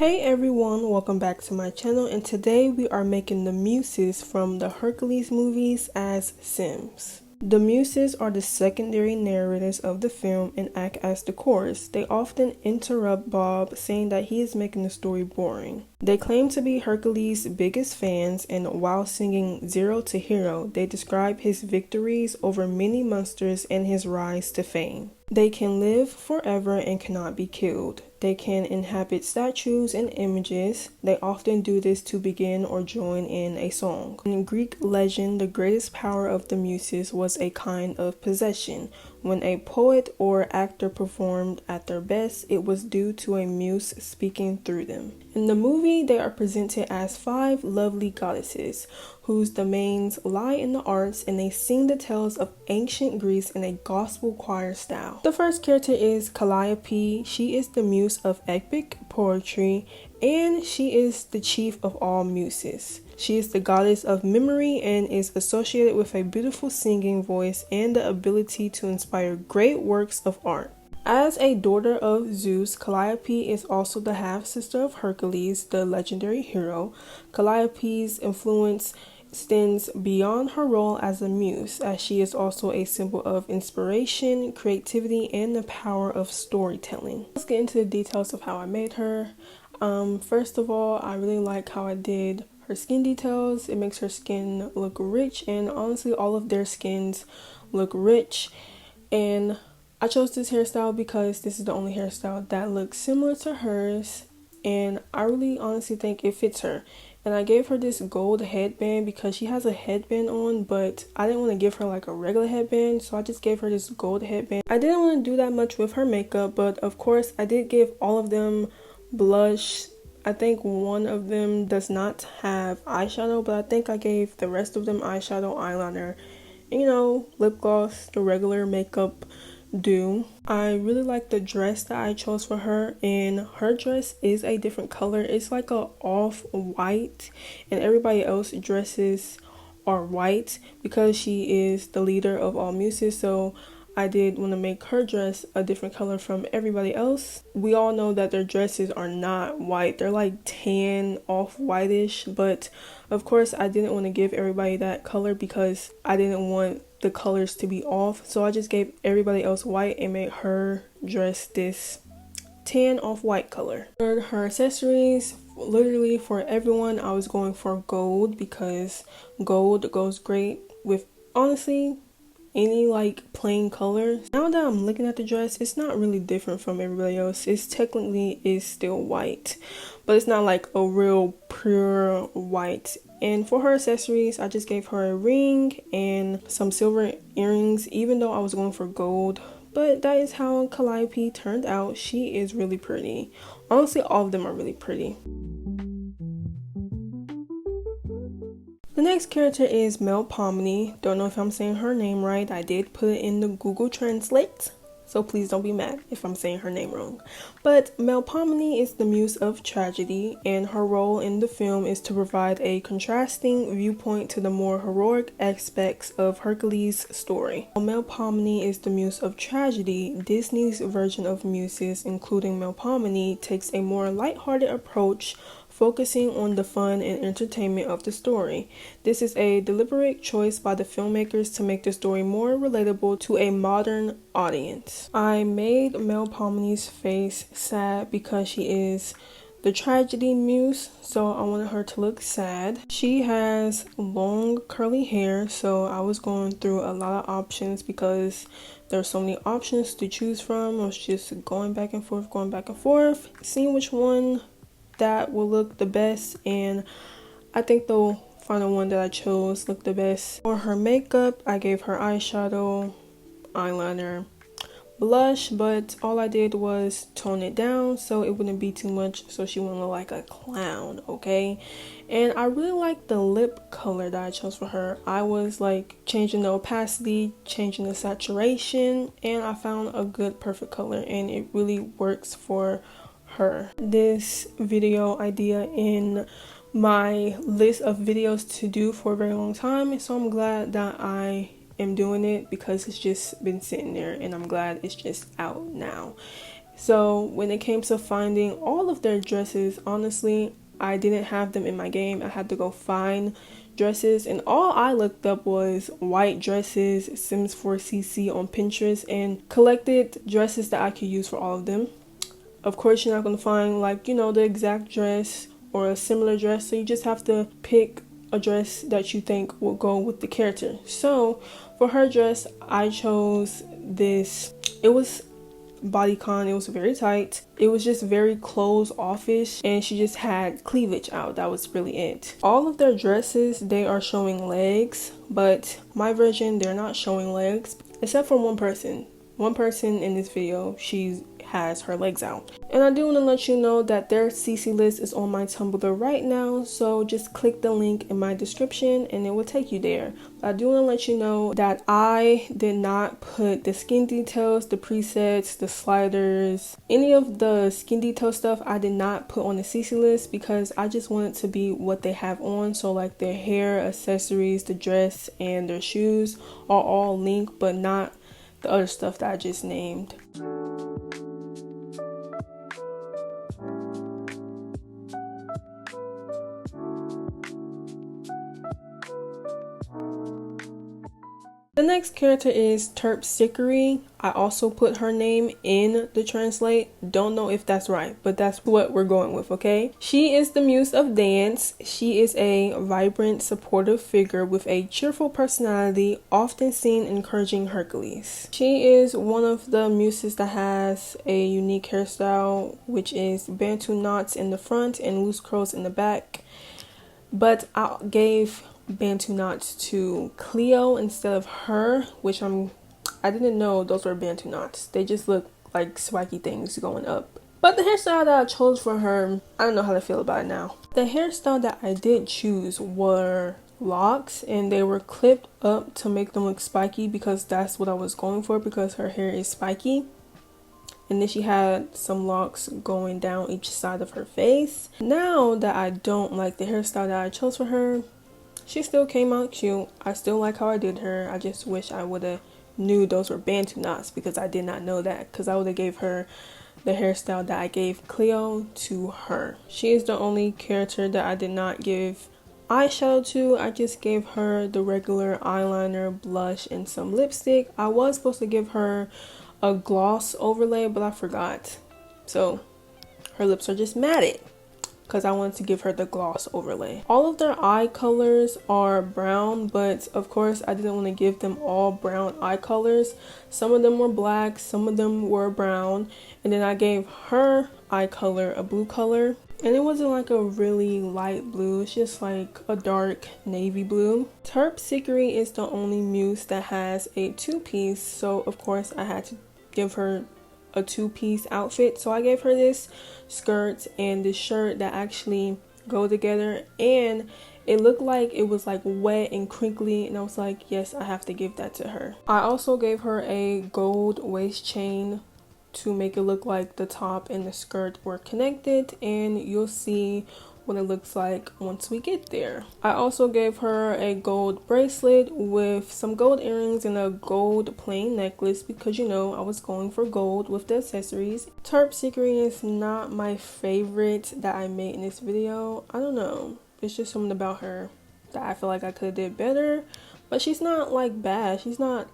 Hey everyone, welcome back to my channel, and today we are making the Muses from the Hercules movies as Sims. The Muses are the secondary narrators of the film and act as the chorus. They often interrupt Bob, saying that he is making the story boring. They claim to be Hercules' biggest fans, and while singing Zero to Hero, they describe his victories over many monsters and his rise to fame. They can live forever and cannot be killed. They can inhabit statues and images. They often do this to begin or join in a song. In Greek legend, the greatest power of the Muses was a kind of possession. When a poet or actor performed at their best, it was due to a muse speaking through them. In the movie, they are presented as 5 lovely goddesses whose domains lie in the arts, and they sing the tales of ancient Greece in a gospel choir style. The first character is Calliope. She is the muse of epic poetry, and she is the chief of all muses. She is the goddess of memory and is associated with a beautiful singing voice and the ability to inspire great works of art. As a daughter of Zeus, Calliope is also the half-sister of Hercules, the legendary hero. Calliope's influence extends beyond her role as a muse, as she is also a symbol of inspiration, creativity, and the power of storytelling. Let's get into the details of how I made her. First of all, I really like how I did her skin details. It makes her skin look rich, and honestly all of their skins look rich. And I chose this hairstyle because this is the only hairstyle that looks similar to hers, and I really honestly think it fits her. And I gave her this gold headband because she has a headband on, but I didn't want to give her like a regular headband, so I just gave her this gold headband. I didn't want to do that much with her makeup, but of course I did give all of them blush. I think one of them does not have eyeshadow, but I think I gave the rest of them eyeshadow, eyeliner, and lip gloss, the regular makeup do. I really like the dress that I chose for her, and her dress is a different color. It's like a off-white, and everybody else dresses are white because she is the leader of all muses, so I did want to make her dress a different color from everybody else. We all know that their dresses are not white. They're like tan, off-whitish, but of course I didn't want to give everybody that color because I didn't want the colors to be off, so I just gave everybody else white and made her dress this tan off-white color. For her accessories, literally for everyone, I was going for gold because gold goes great with honestly any like plain color. Now that I'm looking at the dress, it's not really different from everybody else. It's technically is still white, but it's not like a real pure white. And for her accessories, I just gave her a ring and some silver earrings, even though I was going for gold. But that is how Calliope turned out. She is really pretty. Honestly, all of them are really pretty. The next character is Melpomene. Don't know if I'm saying her name right. I did put it in the Google Translate, so please don't be mad if I'm saying her name wrong. But Melpomene is the muse of tragedy, and her role in the film is to provide a contrasting viewpoint to the more heroic aspects of Hercules' story. While Melpomene is the muse of tragedy, Disney's version of muses, including Melpomene, takes a more lighthearted approach, focusing on the fun and entertainment of the story. This is a deliberate choice by the filmmakers to make the story more relatable to a modern audience. I made Melpomene's face sad because she is the tragedy muse, so I wanted her to look sad. She has long curly hair, so I was going through a lot of options because there's so many options to choose from. I was just going back and forth, seeing which one that will look the best, and I think the final one that I chose looked the best. For her makeup, I gave her eyeshadow, eyeliner, blush, but all I did was tone it down so it wouldn't be too much, so she wouldn't look like a clown, okay? And I really like the lip color that I chose for her. I was like changing the opacity, changing the saturation, and I found a good perfect color, and it really works for her. This video idea in my list of videos to do for a very long time, so I'm glad that I am doing it because it's just been sitting there, and I'm glad it's just out now. So when it came to finding all of their dresses, honestly, I didn't have them in my game. I had to go find dresses, and all I looked up was white dresses, Sims 4CC on Pinterest, and collected dresses that I could use for all of them. Of course, you're not going to find, like, you know, the exact dress or a similar dress, so you just have to pick a dress that you think will go with the character. So for her dress, I chose this. It was bodycon. It was very tight. It was just very closed offish, and she just had cleavage out. That was really it. All of their dresses, they are showing legs, but my version, they're not showing legs, except for one person. One person in this video, she has her legs out. And I do want to let you know that their CC list is on my Tumblr right now, so just click the link in my description and it will take you there. But I do want to let you know that I did not put the skin details, the presets, the sliders, any of the skin detail stuff I did not put on the CC list, because I just want it to be what they have on. So like their hair, accessories, the dress, and their shoes are all linked, but not the other stuff that I just named. The next character is Terpsichore. I also put her name in the translate. Don't know if that's right, but that's what we're going with, okay? She is the muse of dance. She is a vibrant, supportive figure with a cheerful personality, often seen encouraging Hercules. She is one of the muses that has a unique hairstyle, which is Bantu knots in the front and loose curls in the back. But I gave Bantu knots to Cleo instead of her, which I didn't know those were Bantu knots. They just look like spiky things going up. But the hairstyle that I chose for her, I don't know how to feel about it now. The hairstyle that I did choose were locks, and they were clipped up to make them look spiky, because that's what I was going for, because her hair is spiky. And then she had some locks going down each side of her face. Now that I don't like the hairstyle that I chose for her, she still came out cute. I still like how I did her. I just wish I would have knew those were Bantu knots, because I did not know that, because I would have gave her the hairstyle that I gave Cleo to her. She is the only character that I did not give eyeshadow to. I just gave her the regular eyeliner, blush, and some lipstick. I was supposed to give her a gloss overlay, but I forgot. So her lips are just matted, because I wanted to give her the gloss overlay. All of their eye colors are brown, but of course I didn't want to give them all brown eye colors. Some of them were black, some of them were brown, and then I gave her eye color a blue color. And it wasn't like a really light blue, it's just like a dark navy blue. Terpsichore is the only muse that has a two-piece, so of course I had to give her a two-piece outfit. So I gave her this skirt and this shirt that actually go together, and it looked like it was like wet and crinkly, and I was like, yes, I have to give that to her. I also gave her a gold waist chain to make it look like the top and the skirt were connected, and you'll see what it looks like once we get there. I also gave her a gold bracelet with some gold earrings and a gold plain necklace, because you know I was going for gold with the accessories. Terpsichore is not my favorite that I made in this video. I don't know, it's just something about her that I feel like I could have did better, but she's not like bad. She's not,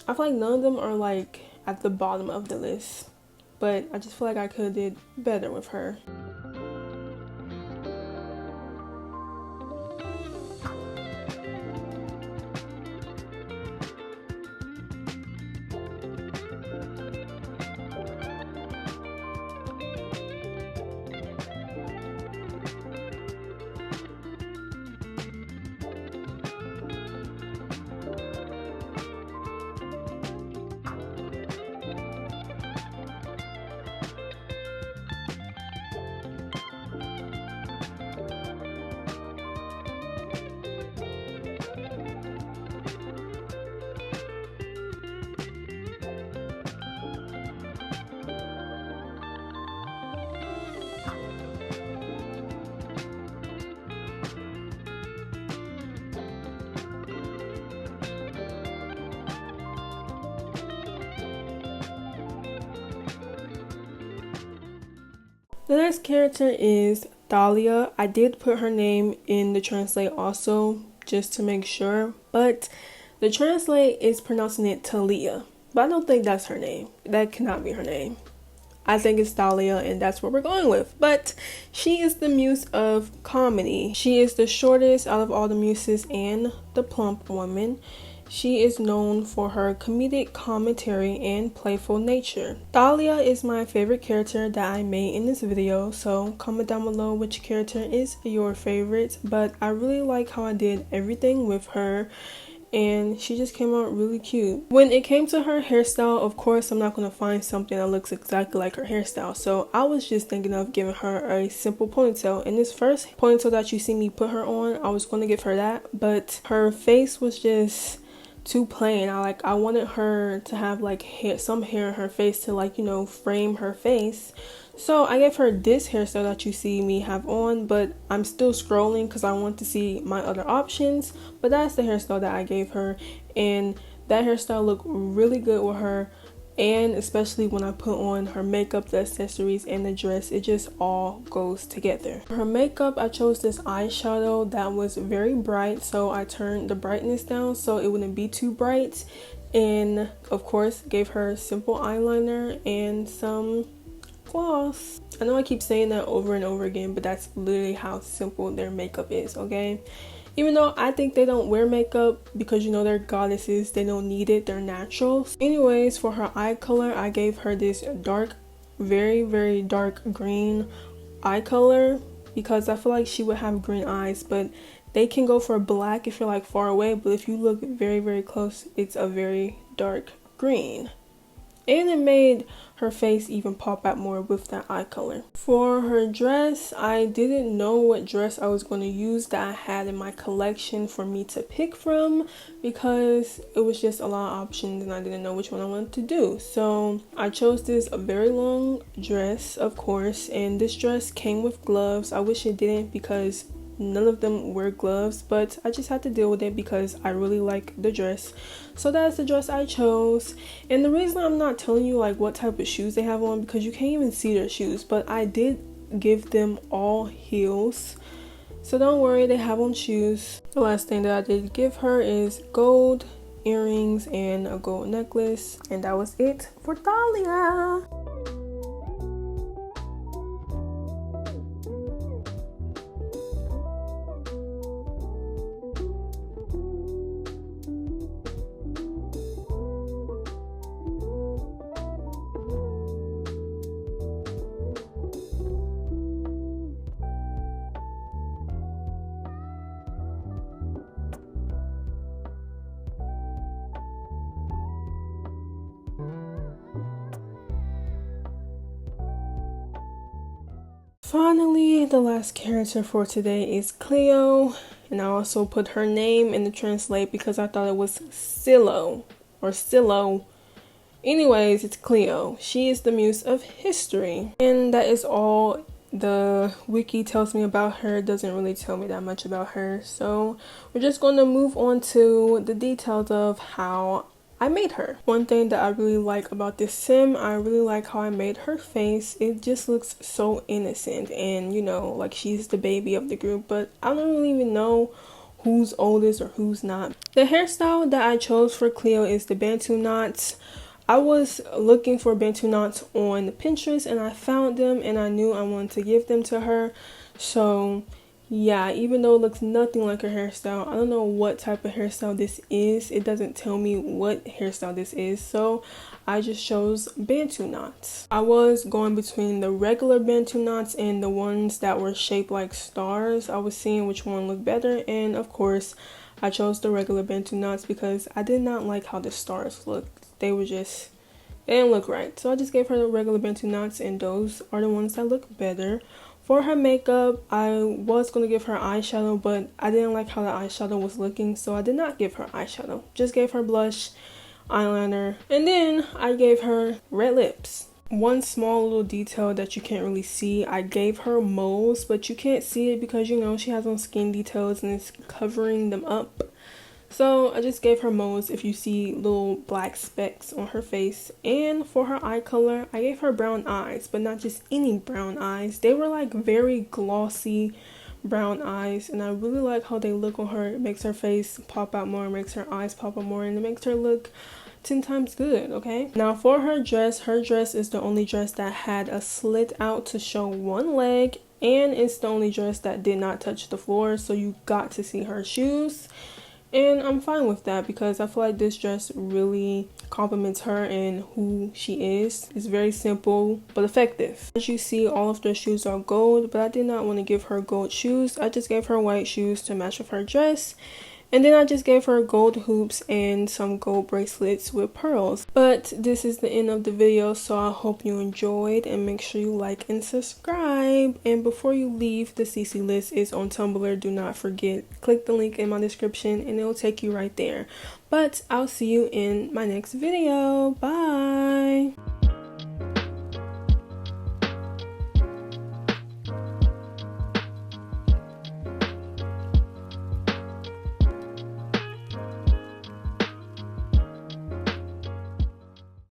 I feel like none of them are like at the bottom of the list, but I just feel like I could have did better with her. The next character is Thalia. I did put her name in the translate also just to make sure, but the translate is pronouncing it Talia. But I don't think that's her name. That cannot be her name. I think it's Thalia, and that's what we're going with. But she is the muse of comedy. She is the shortest out of all the muses and the plump woman. She is known for her comedic commentary and playful nature. Thalia is my favorite character that I made in this video, so comment down below which character is your favorite. But I really like how I did everything with her, and she just came out really cute. When it came to her hairstyle, of course I'm not going to find something that looks exactly like her hairstyle, so I was just thinking of giving her a simple ponytail. And this first ponytail that you see me put her on, I was going to give her that, but her face was just too plain. I wanted her to have like some hair in her face to, like, you know, frame her face. So I gave her this hairstyle that you see me have on, but I'm still scrolling because I want to see my other options. But that's the hairstyle that I gave her, and that hairstyle looked really good with her, and especially when I put on her makeup, the accessories, and the dress, it just all goes together. For her makeup, I chose this eyeshadow that was very bright, so I turned the brightness down so it wouldn't be too bright, and of course gave her simple eyeliner and some gloss. I know I keep saying that over and over again, but that's literally how simple their makeup is, okay? Even though I think they don't wear makeup because, you know, they're goddesses, they don't need it, they're natural. Anyways, for her eye color, I gave her this dark, very dark green eye color because I feel like she would have green eyes, but they can go for black if you're like far away, but if you look very close, it's a very dark green. And it made her face even pop out more with that eye color. For her dress, I didn't know what dress I was going to use that I had in my collection for me to pick from because it was just a lot of options and I didn't know which one I wanted to do. So I chose this very long dress, of course, and this dress came with gloves. I wish it didn't because none of them wear gloves, but I just had to deal with it because I really like the dress. So that's the dress I chose. And the reason I'm not telling you like what type of shoes they have on because you can't even see their shoes, but I did give them all heels, so don't worry, they have on shoes. The last thing that I did give her is gold earrings and a gold necklace, and that was it for Thalia. Finally, the last character for today is Cleo, and I also put her name in the translate because I thought it was Silo or Silo. Anyways, it's Cleo. She is the muse of history, and that is all the wiki tells me about her. It doesn't really tell me that much about her, so we're just going to move on to the details of how I made her. One thing that I really like about this sim, I really like how I made her face. It just looks so innocent, and you know, like she's the baby of the group, but I don't really even know who's oldest or who's not. The hairstyle that I chose for Cleo is the Bantu knots. I was looking for Bantu knots on Pinterest and I found them, and I knew I wanted to give them to her. So yeah, even though it looks nothing like her hairstyle, I don't know what type of hairstyle this is. It doesn't tell me what hairstyle this is, so I just chose Bantu knots. I was going between the regular Bantu knots and the ones that were shaped like stars. I was seeing which one looked better, and of course I chose the regular Bantu knots because I did not like how the stars looked. They didn't look right, so I just gave her the regular Bantu knots, and those are the ones that look better. For her makeup, I was going to give her eyeshadow, but I didn't like how the eyeshadow was looking, so I did not give her eyeshadow. Just gave her blush, eyeliner, and then I gave her red lips. One small little detail that you can't really see, I gave her moles, but you can't see it because, you know, she has on skin details and it's covering them up. So I just gave her moles if you see little black specks on her face. And for her eye color, I gave her brown eyes, but not just any brown eyes. They were like very glossy brown eyes, and I really like how they look on her. It makes her face pop out more, makes her eyes pop out more, and it makes her look 10 times good. Okay, now for her dress is the only dress that had a slit out to show one leg, and it's the only dress that did not touch the floor, so you got to see her shoes. And I'm fine with that because I feel like this dress really compliments her and who she is. It's very simple but effective. As you see, all of the shoes are gold, but I did not want to give her gold shoes. I just gave her white shoes to match with her dress. And then I just gave her gold hoops and some gold bracelets with pearls. But this is the end of the video, so I hope you enjoyed, and make sure you like and subscribe. And before you leave, the CC list is on Tumblr. Do not forget, click the link in my description and it will take you right there. But I'll see you in my next video. Bye!